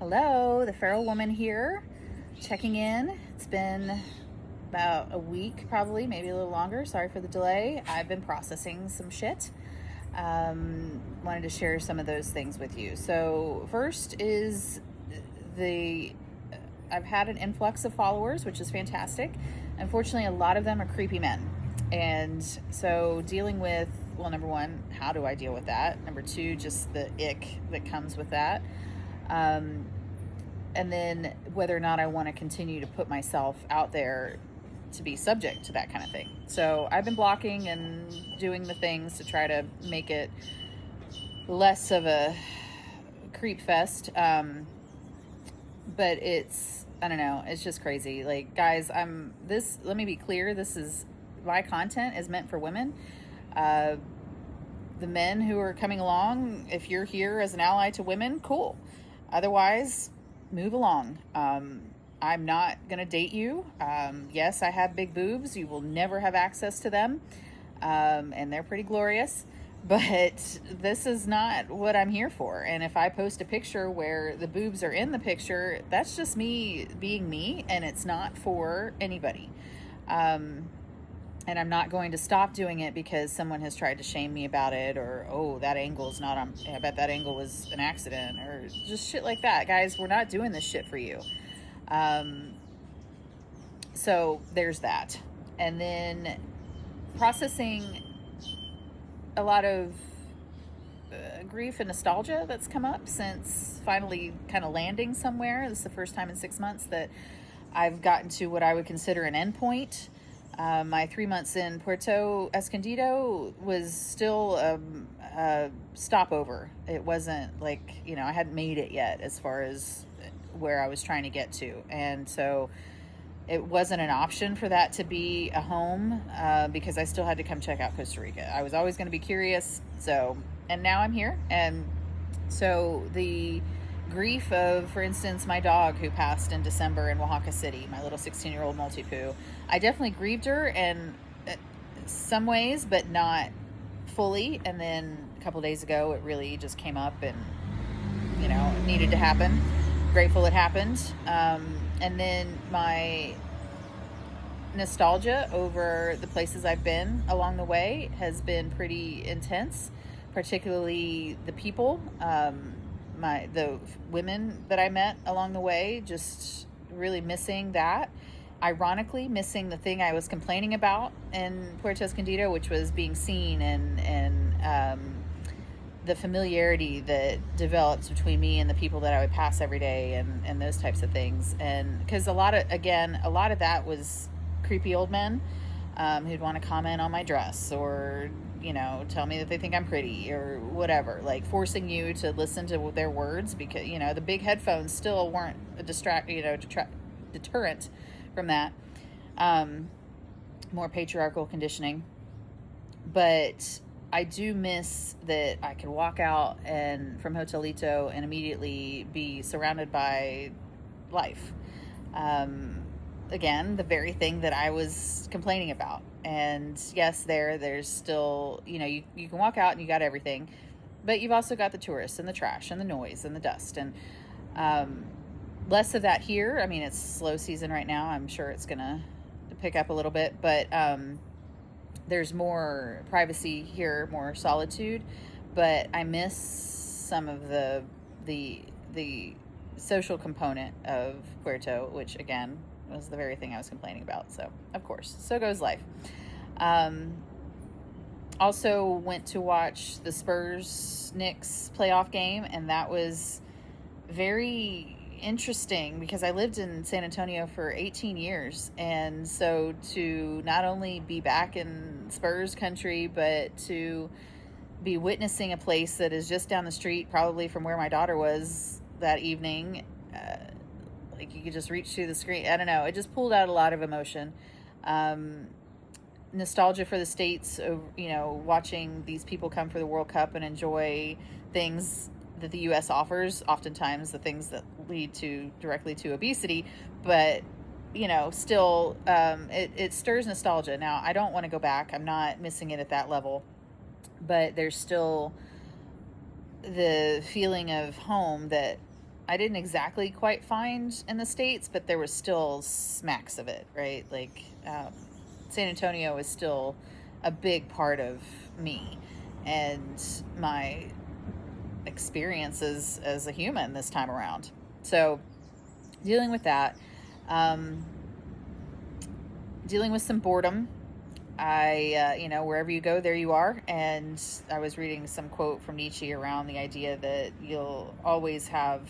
Hello, the Feral Woman here, checking in. It's been about a week, probably, maybe a little longer. Sorry for the delay. I've been processing some shit. Wanted to share some of those things with you. So, first is the I've had an influx of followers, which is fantastic. Unfortunately, a lot of them are creepy men. And so, dealing with, well, number one, how do I deal with that? Number two, just the ick that comes with that. And then whether or not I want to continue to put myself out there to be subject to that kind of thing. So I've been blocking and doing the things to try to make it less of a creep fest. But I don't know, it's just crazy. Like, guys, let me be clear. My content is meant for women. The men who are coming along, if you're here as an ally to women, cool. Otherwise, move along. I'm not going to date you. Yes, I have big boobs. You will never have access to them. And they're pretty glorious. But this is not what I'm here for. And if I post a picture where the boobs are in the picture, that's just me being me, and it's not for anybody. And I'm not going to stop doing it because someone has tried to shame me about it, or, oh, that angle's not on, I bet that angle was an accident, or just shit like that. Guys, we're not doing this shit for you. So there's that. And then processing a lot of grief and nostalgia that's come up since finally kind of landing somewhere. This is the first time in 6 months that I've gotten to what I would consider an endpoint. My 3 months in Puerto Escondido was still a stopover. It wasn't like, I hadn't made it yet as far as where I was trying to get to. And so it wasn't an option for that to be a home because I still had to come check out Costa Rica. I was always going to be curious. And now I'm here. And so the grief of, for instance, my dog who passed in December in Oaxaca City, my little 16-year-old Multi-Poo. I definitely grieved her in some ways, but not fully. And then a couple days ago, it really just came up and, it needed to happen. Grateful it happened. And then my nostalgia over the places I've been along the way has been pretty intense, particularly the people. The women that I met along the way, just really missing that. Ironically, missing the thing I was complaining about in Puerto Escondido, which was being seen and the familiarity that develops between me and the people that I would pass every day and those types of things. And because a lot of that was creepy old men who'd want to comment on my dress or tell me that they think I'm pretty or whatever, like forcing you to listen to their words because, the big headphones still weren't a deterrent from that. More patriarchal conditioning. But I do miss that I can walk out from Hotelito and immediately be surrounded by life. Again, the very thing that I was complaining about. And yes, there's still, you can walk out and you got everything, but you've also got the tourists and the trash and the noise and the dust and less of that here. I mean, it's slow season right now. I'm sure it's going to pick up a little bit, but there's more privacy here, more solitude, but I miss some of the social component of Puerto, which again was the very thing I was complaining about. So, of course, so goes life. Also went to watch the Spurs-Knicks playoff game, and that was very interesting because I lived in San Antonio for 18 years. And so to not only be back in Spurs country, but to be witnessing a place that is just down the street, probably from where my daughter was that evening, like you could just reach through the screen. I don't know. It just pulled out a lot of emotion. Nostalgia for the States, watching these people come for the World Cup and enjoy things that the U.S. offers, oftentimes the things that lead directly to obesity, but still, it stirs nostalgia. Now, I don't want to go back. I'm not missing it at that level, but there's still the feeling of home that I didn't exactly quite find in the States, but there was still smacks of it, right? Like, San Antonio is still a big part of me and my experiences as a human this time around. So, dealing with that, um, dealing with some boredom. Wherever you go, there you are. And I was reading some quote from Nietzsche around the idea that you'll always have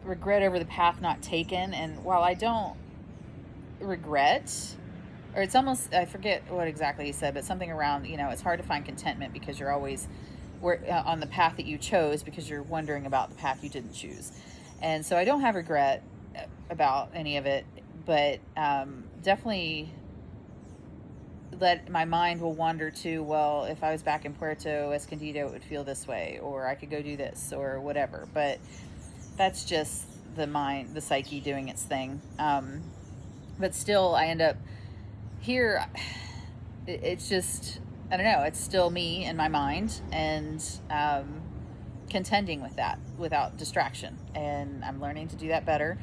regret over the path not taken. And while I don't regret, or it's almost, I forget what exactly he said, but something around, it's hard to find contentment because you're always on the path that you chose because you're wondering about the path you didn't choose. And so I don't have regret about any of it, but definitely let my mind will wander to, well, if I was back in Puerto Escondido, it would feel this way, or I could go do this or whatever. But that's just the mind, the psyche doing its thing. But still, I end up here. It's just, I don't know, it's still me in my mind, and contending with that without distraction. And I'm learning to do that better.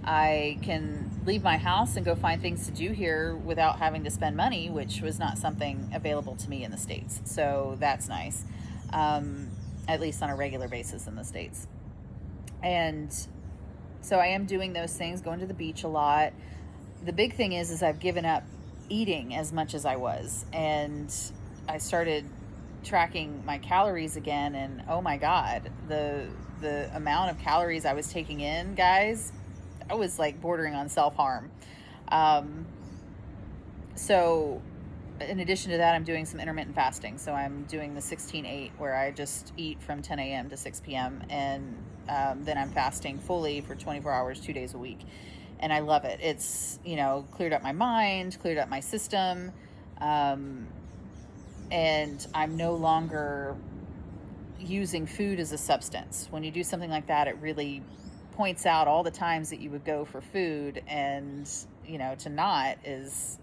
I can leave my house and go find things to do here without having to spend money, which was not something available to me in the States. So that's nice, at least on a regular basis in the States. And so I am doing those things, going to the beach a lot. The big thing is I've given up eating as much as I was. And I started tracking my calories again. And oh my God, the amount of calories I was taking in, guys, I was like bordering on self-harm. So in addition to that, I'm doing some intermittent fasting. So I'm doing the 16-8 where I just eat from 10 a.m. to 6 p.m. And then I'm fasting fully for 24 hours, 2 days a week. And I love it. It's, cleared up my mind, cleared up my system. And I'm no longer using food as a substance. When you do something like that, it really points out all the times that you would go for food, and to not is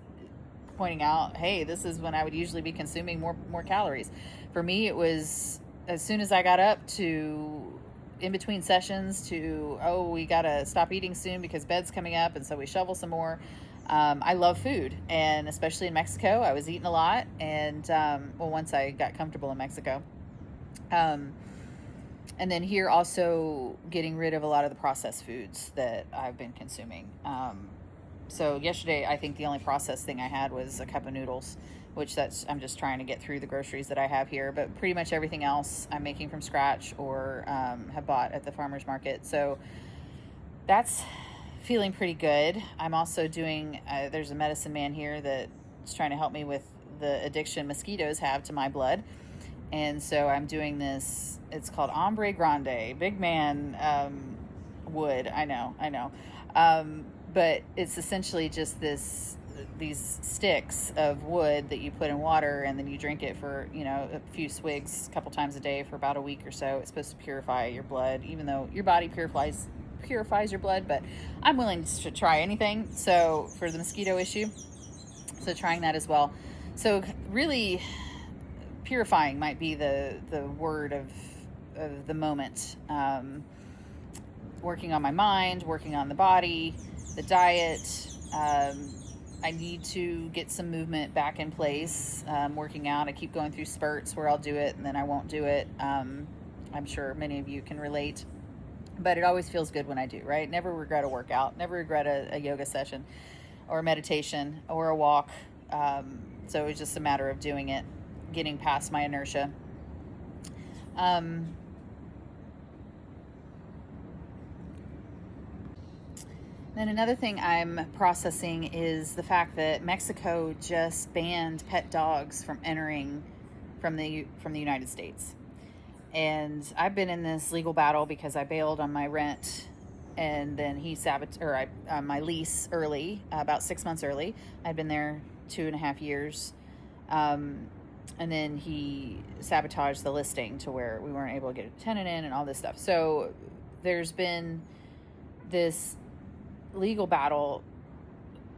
pointing out, hey, this is when I would usually be consuming more calories. For me, it was as soon as I got up to in between sessions to, oh, we gotta stop eating soon because bed's coming up, and so we shovel some more. I love food, and especially in Mexico, I was eating a lot. And once I got comfortable in Mexico. And then here also getting rid of a lot of the processed foods that I've been consuming. So yesterday, I think the only processed thing I had was a cup of noodles, which I'm just trying to get through the groceries that I have here. But pretty much everything else I'm making from scratch or have bought at the farmer's market. So that's feeling pretty good. I'm also doing, there's a medicine man here that's trying to help me with the addiction mosquitoes have to my blood. And so I'm doing this, it's called Ombre Grande, big man wood. I know. But it's essentially just these sticks of wood that you put in water, and then you drink it for, a few swigs a couple times a day for about a week or so. It's supposed to purify your blood, even though your body purifies your blood, but I'm willing to try anything. So for the mosquito issue, so trying that as well. So really, purifying might be the word of the moment. Working on my mind, working on the body, the diet. I need to get some movement back in place. Working out, I keep going through spurts where I'll do it and then I won't do it. I'm sure many of you can relate, but it always feels good when I do, right? Never regret a workout, never regret a yoga session or a meditation or a walk. So it's just a matter of doing it, getting past my inertia. Then another thing I'm processing is the fact that Mexico just banned pet dogs from entering from the United States. And I've been in this legal battle because I bailed on my rent, and then he my lease early, about 6 months early. I'd been there 2.5 years. And then he sabotaged the listing to where we weren't able to get a tenant in and all this stuff. So there's been this legal battle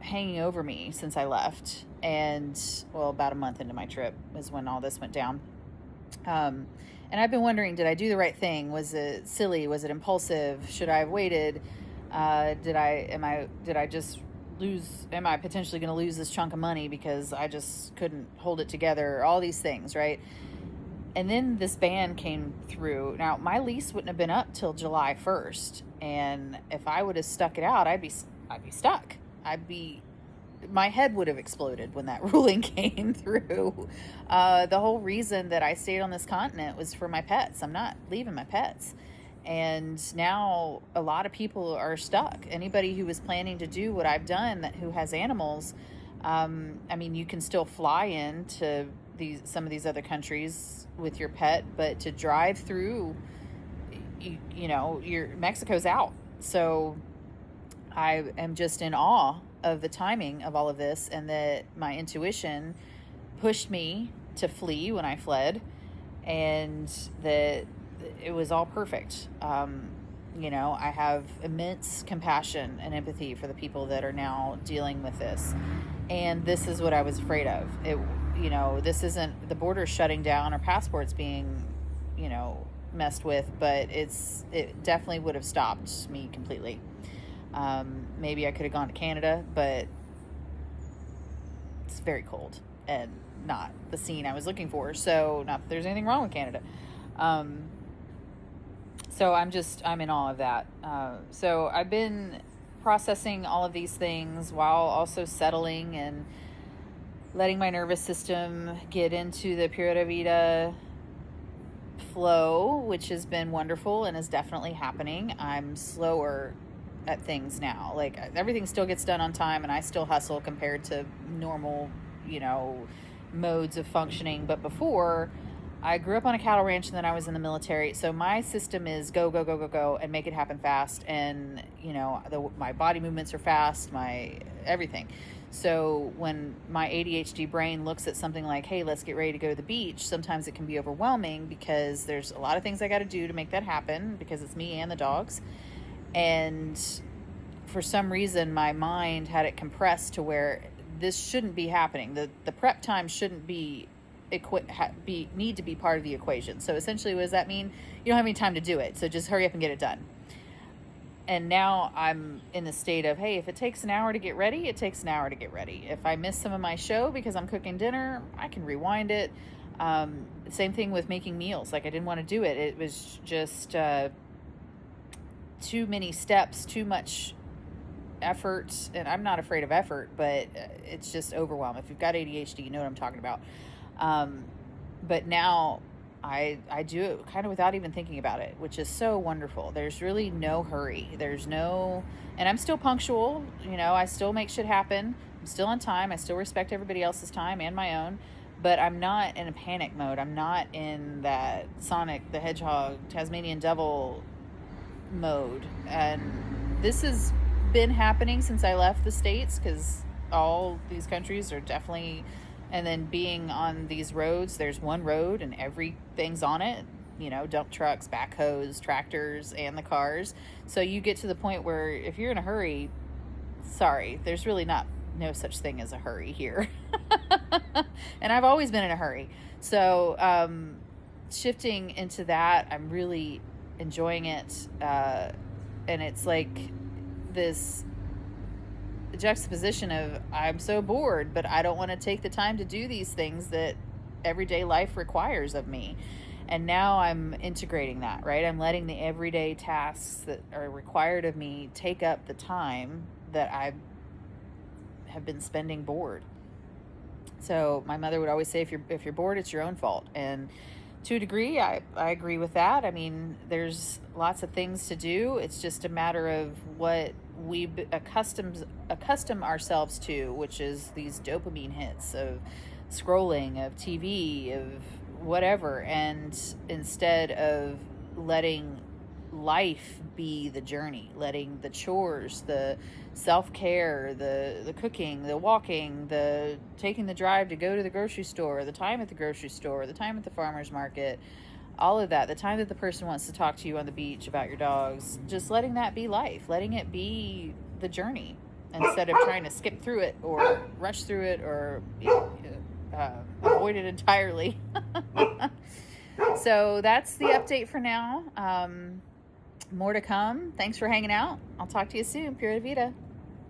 hanging over me since I left. And about a month into my trip is when all this went down. And I've been wondering, did I do the right thing? Was it silly? Was it impulsive? Should I have waited? Did I just lose? Am I potentially going to lose this chunk of money because I just couldn't hold it together? All these things, right? And then this ban came through. Now, my lease wouldn't have been up till July 1st, and if I would have stuck it out, I'd be stuck. My head would have exploded when that ruling came through. The whole reason that I stayed on this continent was for my pets. I'm not leaving my pets. And now a lot of people are stuck. Anybody who was planning to do what I've done, who has animals, I mean, you can still fly into some of these other countries with your pet, but to drive through, Mexico's out. So I am just in awe of the timing of all of this, and that my intuition pushed me to flee when I fled, and that it was all perfect. I have immense compassion and empathy for the people that are now dealing with this. And this is what I was afraid of. This isn't the border shutting down or passports being, messed with, but it definitely would have stopped me completely. Maybe I could have gone to Canada, but it's very cold and not the scene I was looking for. So not that there's anything wrong with Canada. So I'm in awe of that. So I've been processing all of these things while also settling and letting my nervous system get into the Pura Vida flow, which has been wonderful and is definitely happening. I'm slower at things now. Like, everything still gets done on time, and I still hustle compared to normal, modes of functioning. But before, I grew up on a cattle ranch, and then I was in the military. So my system is go, go, go, go, go, and make it happen fast. And, my body movements are fast, my everything. So when my ADHD brain looks at something like, hey, let's get ready to go to the beach, sometimes it can be overwhelming because there's a lot of things I got to do to make that happen, because it's me and the dogs. And for some reason, my mind had it compressed to where this shouldn't be happening. The prep time shouldn't need to be part of the equation. So essentially, what does that mean? You don't have any time to do it, so just hurry up and get it done. And now I'm in the state of, hey, if it takes an hour to get ready, it takes an hour to get ready. If I miss some of my show because I'm cooking dinner, I can rewind it. Same thing with making meals. Like, I didn't want to do it. It was just too many steps, too much effort. And I'm not afraid of effort, but it's just overwhelm. If you've got ADHD, you know what I'm talking about. But now I do it kind of without even thinking about it, which is so wonderful. There's really no hurry. And I'm still punctual. I still make shit happen. I'm still on time. I still respect everybody else's time and my own, but I'm not in a panic mode. I'm not in that Sonic the Hedgehog, Tasmanian Devil mode. And this has been happening since I left the States, because all these countries are definitely. And then being on these roads, there's one road and everything's on it, dump trucks, backhoes, tractors, and the cars. So you get to the point where if you're in a hurry, sorry, there's really no such thing as a hurry here. And I've always been in a hurry. So shifting into that, I'm really enjoying it. And it's like this juxtaposition of, I'm so bored, but I don't want to take the time to do these things that everyday life requires of me. And now I'm integrating that, right? I'm letting the everyday tasks that are required of me take up the time that I have been spending bored. So my mother would always say, if you're bored, it's your own fault. And to a degree, I agree with that. I mean, there's lots of things to do. It's just a matter of what we accustom ourselves to, which is these dopamine hits of scrolling, of TV, of whatever. And instead of letting life be the journey, letting the chores, the self-care, the cooking, the walking, the taking the drive to go to the grocery store, the time at the grocery store, the time at the farmer's market, all of that, the time that the person wants to talk to you on the beach about your dogs, just letting that be life, letting it be the journey, instead of trying to skip through it or rush through it or avoid it entirely. So that's the update for now. More to come. Thanks for hanging out. I'll talk to you soon. Pura Vida.